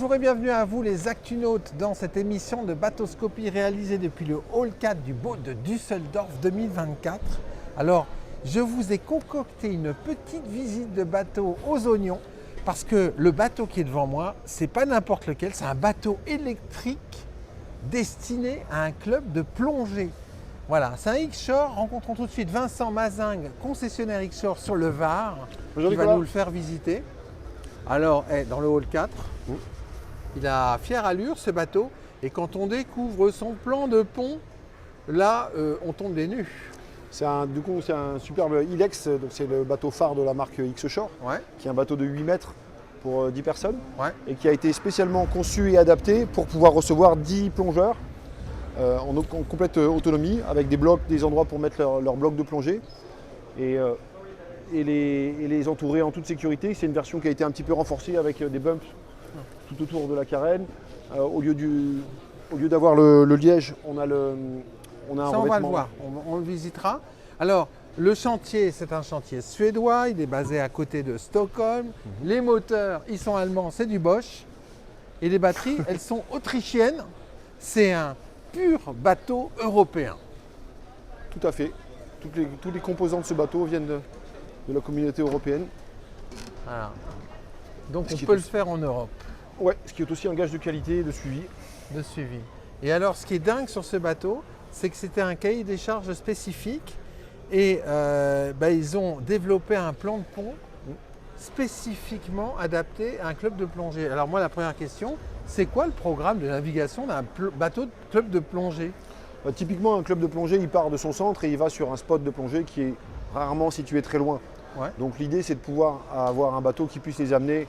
Bonjour et bienvenue à vous les Actunautes dans cette émission de bateauscopie réalisée depuis le Hall 4 du Boot de Düsseldorf 2024. Alors, je vous ai concocté une petite visite de bateau aux oignons parce que le bateau qui est devant moi, c'est pas n'importe lequel, c'est un bateau électrique destiné à un club de plongée. Voilà, c'est un X-Shore. Rencontrons tout de suite Vincent Mazingue, concessionnaire X-Shore sur le Var, Bonjour, qui va Nicolas. nous le faire visiter. Alors, dans le Hall 4, il a fière allure ce bateau, et quand on découvre son plan de pont, là, on tombe des nues. C'est un superbe Ilex, donc c'est le bateau phare de la marque X-Shore, Ouais, qui est un bateau de 8 mètres pour 10 personnes ouais. et qui a été spécialement conçu et adapté pour pouvoir recevoir 10 plongeurs en complète autonomie, avec des blocs, des endroits pour mettre leur bloc de plongée et les entourer en toute sécurité. C'est une version qui a été un petit peu renforcée avec des bumps tout autour de la carène. Au lieu d'avoir le liège, on a un Ça, on va le revêtement. voir, on le visitera. Alors, le chantier, c'est un chantier suédois, il est basé à côté de Stockholm. Les moteurs, ils sont allemands, c'est du Bosch. Et les batteries, elles sont autrichiennes. C'est un pur bateau européen. Tout à fait. Tous les composants de ce bateau viennent de la communauté européenne. Voilà. Donc, Ce on qui est peut le aussi- faire en Europe. Ouais, ce qui est aussi un gage de qualité et de suivi. De suivi. Et alors, ce qui est dingue sur ce bateau, c'est que c'était un cahier des charges spécifique et ils ont développé un plan de pont spécifiquement adapté à un club de plongée. Alors moi, la première question, c'est quoi le programme de navigation d'un bateau de club de plongée? Typiquement, un club de plongée, il part de son centre et il va sur un spot de plongée qui est rarement situé très loin. Ouais. Donc l'idée, c'est de pouvoir avoir un bateau qui puisse les amener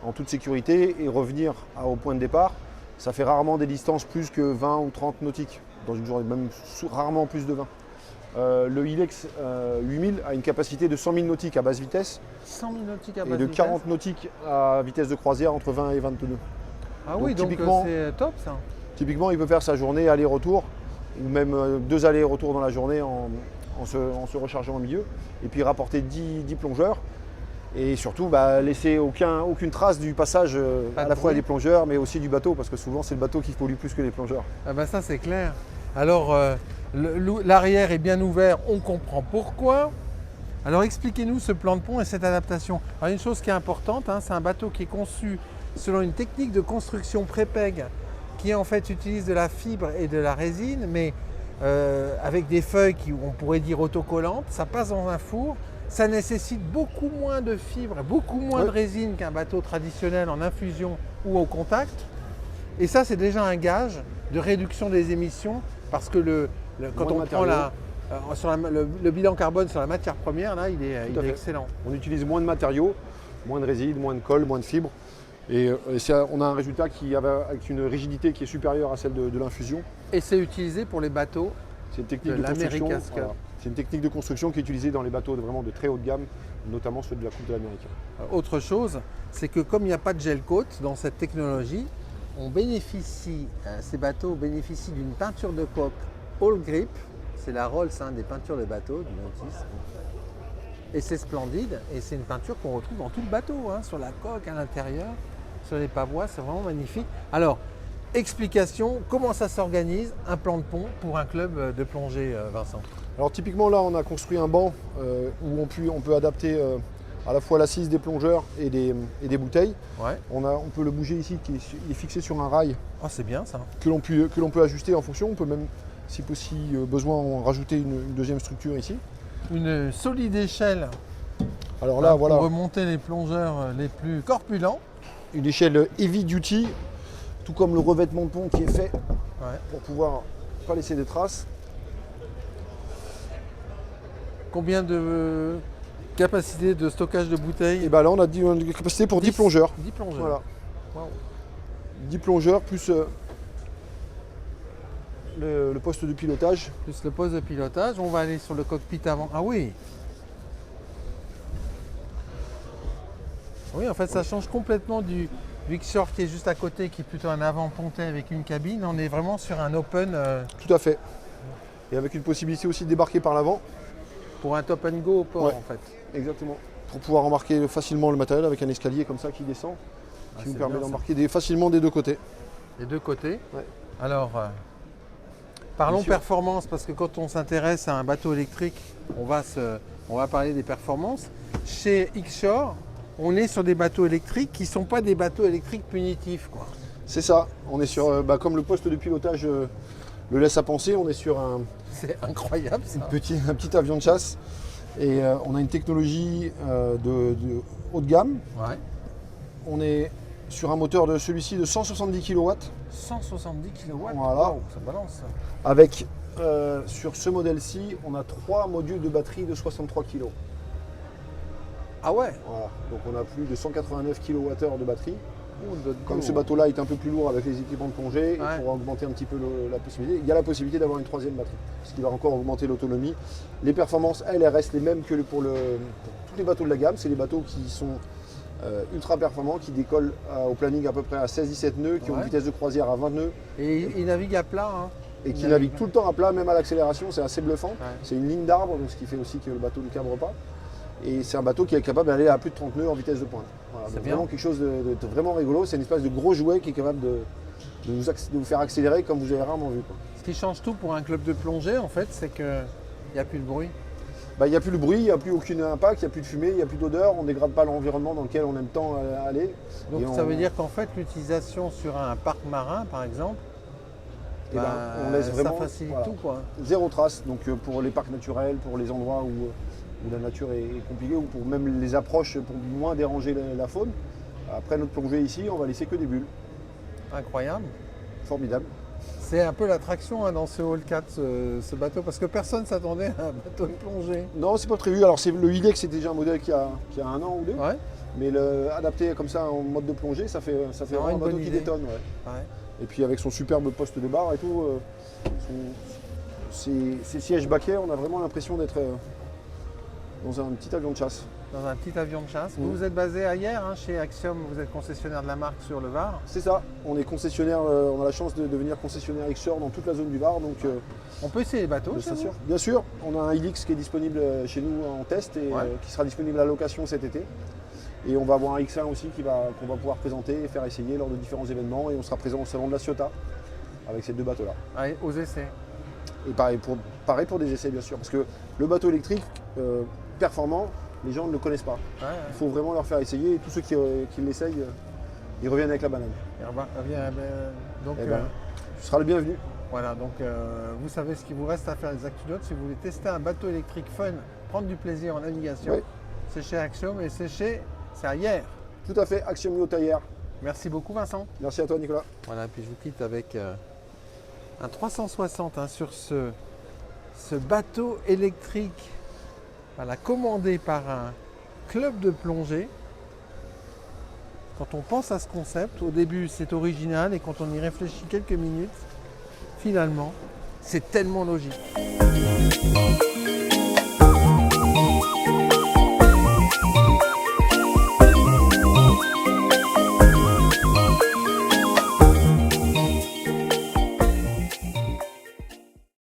en toute sécurité et revenir au point de départ. Ça fait rarement des distances plus que 20 ou 30 nautiques dans une journée, même rarement plus de 20. Le Ilex 8000 a une capacité de 100 000 nautiques à basse vitesse 100 000 nautiques à et basse de vitesse. 40 nautiques à vitesse de croisière entre 20 et 22 nœuds. Ah oui, donc typiquement- c'est top ça. Typiquement, il peut faire sa journée aller-retour ou même 2 allers-retours dans la journée en se rechargeant au milieu et puis rapporter 10 plongeurs et surtout laisser aucune trace du passage Pas à de la fois bruit. des plongeurs mais aussi du bateau parce que souvent c'est le bateau qui pollue plus que les plongeurs. Ah ben ça c'est clair. Alors l'arrière est bien ouvert, on comprend pourquoi. Alors expliquez-nous ce plan de pont et cette adaptation. Alors une chose qui est importante, c'est un bateau qui est conçu selon une technique de construction prépeg qui en fait utilise de la fibre et de la résine, mais avec des feuilles qui on pourrait dire autocollantes. Ça passe dans un four, ça nécessite beaucoup moins de fibres, beaucoup moins de résine qu'un bateau traditionnel en infusion ou au contact. Et ça c'est déjà un gage de réduction des émissions parce que quand Moins on de prend matériaux. le bilan carbone sur la matière première, là, il est Tout à fait. excellent. On utilise moins de matériaux, moins de résine, moins de colle, moins de fibres et on a un résultat avec une rigidité qui est supérieure à celle de l'infusion. Et c'est utilisé pour les bateaux. C'est une technique De de construction. l'America's Cup. C'est une technique de construction qui est utilisée dans les bateaux vraiment de très haut de gamme, notamment ceux de la Coupe de l'Amérique. Autre chose, c'est que comme il n'y a pas de gel coat dans cette technologie, ces bateaux bénéficient d'une peinture de coque All Grip. C'est la Rolls des peintures de bateaux, du nautisme. Et c'est splendide. Et c'est une peinture qu'on retrouve dans tout le bateau, sur la coque, à l'intérieur, sur les pavois. C'est vraiment magnifique. Alors, explication, comment ça s'organise, un plan de pont pour un club de plongée, Vincent? Alors typiquement là on a construit un banc où on peut adapter à la fois l'assise des plongeurs et des bouteilles. Ouais. On peut le bouger ici qui est fixé sur un rail Oh, c'est bien ça. que l'on peut ajuster en fonction. On peut même si possible besoin en rajouter une deuxième structure ici. Une solide échelle Alors là voilà pour remonter les plongeurs les plus corpulents. une échelle heavy duty, tout comme le revêtement de pont qui est fait Ouais. pour pouvoir pas laisser des traces. Combien de capacité de stockage de bouteilles? Et là on a une capacité pour 10 plongeurs. 10 plongeurs. Voilà. Waouh. 10 plongeurs plus le poste de pilotage. Plus le poste de pilotage. On va aller sur le cockpit avant. Ah oui. Oui, en fait, ça change complètement du X-Shore qui est juste à côté, qui est plutôt un avant-ponté avec une cabine. On est vraiment sur un open Tout à fait. Et avec une possibilité aussi de débarquer par l'avant. pour un top and go au port, Ouais. en fait. Exactement. Pour pouvoir embarquer facilement le matériel avec un escalier comme ça qui descend. qui c'est nous permet bien, ça. d'embarquer facilement des deux côtés. Les deux côtés. Ouais. Alors, parlons Bien sûr. performance, parce que quand on s'intéresse à un bateau électrique, on va parler des performances. Chez X-Shore, on est sur des bateaux électriques qui ne sont pas des bateaux électriques punitifs, quoi. C'est ça, on est sur, comme le poste de pilotage le laisse à penser, on est sur C'est incroyable, ça. un petit avion de chasse et on a une technologie de haut de gamme. Ouais. On est sur un moteur de celui-ci de 170 kW 170 kW. Voilà. Wow, ça balance, ça. avec, sur ce modèle-ci, on a 3 modules de batterie de 63 kg. Ah ouais. Voilà. Donc on a plus de 189 kWh de batterie. Oh, Comme ce bateau-là est un peu plus lourd avec les équipements de plongée, Ouais. pour augmenter un petit peu la possibilité, il y a la possibilité d'avoir une 3e batterie, ce qui va encore augmenter l'autonomie. Les performances, elles restent les mêmes que pour tous les bateaux de la gamme. C'est les bateaux qui sont ultra performants, qui décollent au planning à peu près à 16-17 nœuds, qui ont Ouais. une vitesse de croisière à 20 nœuds Et il navigue à plat, hein. et qui Il naviguent navigue. tout le temps à plat, même à l'accélération. C'est assez bluffant. Ouais. C'est une ligne d'arbre, donc ce qui fait aussi que le bateau ne cabre pas. Et c'est un bateau qui est capable d'aller à plus de 30 nœuds en vitesse de pointe. Voilà, C'est donc bien. vraiment quelque chose de vraiment rigolo. C'est une espèce de gros jouet qui est capable de vous faire accélérer comme vous avez rarement vu, quoi. Ce qui change tout pour un club de plongée, en fait, c'est qu'il n'y a plus de bruit. Bah, il n'y a plus de bruit, il n'y a plus aucun impact, il n'y a plus de fumée, il n'y a plus d'odeur. On ne dégrade pas l'environnement dans lequel on aime tant aller. Donc Et ça on- veut dire qu'en fait, l'utilisation sur un parc marin, par exemple, Eh ben, on laisse vraiment, ça facilite voilà, tout, quoi. zéro trace. Donc pour les parcs naturels, pour les endroits où la nature est compliquée, ou pour même les approches pour moins déranger la faune. Après notre plongée ici, on va laisser que des bulles. Incroyable. Formidable. C'est un peu l'attraction, hein, dans ce Hall 4, ce bateau, parce que personne ne s'attendait à un bateau de plongée. Non, c'est pas prévu. Alors le Ilex, c'est déjà un modèle qui a 1 an ou 2. Ouais. Mais adapté comme ça en mode de plongée, ça fait vraiment vraiment une un bateau bonne qui idée. détonne. Ouais. Ouais. Et puis avec son superbe poste de barre et tout, ses sièges baquets, on a vraiment l'impression d'être dans un petit avion de chasse. Dans un petit avion de chasse. Mhm. Vous êtes basé à Hyères, hein, chez Axiom, vous êtes concessionnaire de la marque sur le Var. C'est ça, on est concessionnaire, on a la chance de devenir concessionnaire X-Shore dans toute la zone du Var. Donc, On peut essayer les bateaux, de chez vous s'assurer. Bien sûr, on a un Ilix qui est disponible chez nous en test et Ouais. qui sera disponible à location cet été. Et on va avoir un X1 aussi qu'on va pouvoir présenter et faire essayer lors de différents événements. Et on sera présent au salon de la Ciotat avec ces 2 bateaux-là. Allez, aux essais. Et pareil pour des essais, bien sûr. Parce que le bateau électrique performant, les gens ne le connaissent pas. Ouais, ouais. Il faut vraiment leur faire essayer. Et tous ceux qui l'essayent, ils reviennent avec la banane. Et donc, Eh ben, tu seras le bienvenu. voilà, donc vous savez ce qu'il vous reste à faire les Actunotes. Si vous voulez tester un bateau électrique fun, prendre du plaisir en navigation, Oui. c'est chez Axiom et c'est à Hyères. Tout à fait, Axiom Yacht à Hyères. Merci beaucoup, Vincent. Merci à toi, Nicolas. Voilà, puis je vous quitte avec un 360, hein, sur ce bateau électrique, voilà, commandé par un club de plongée. Quand on pense à ce concept, au début c'est original et quand on y réfléchit quelques minutes, finalement, c'est tellement logique.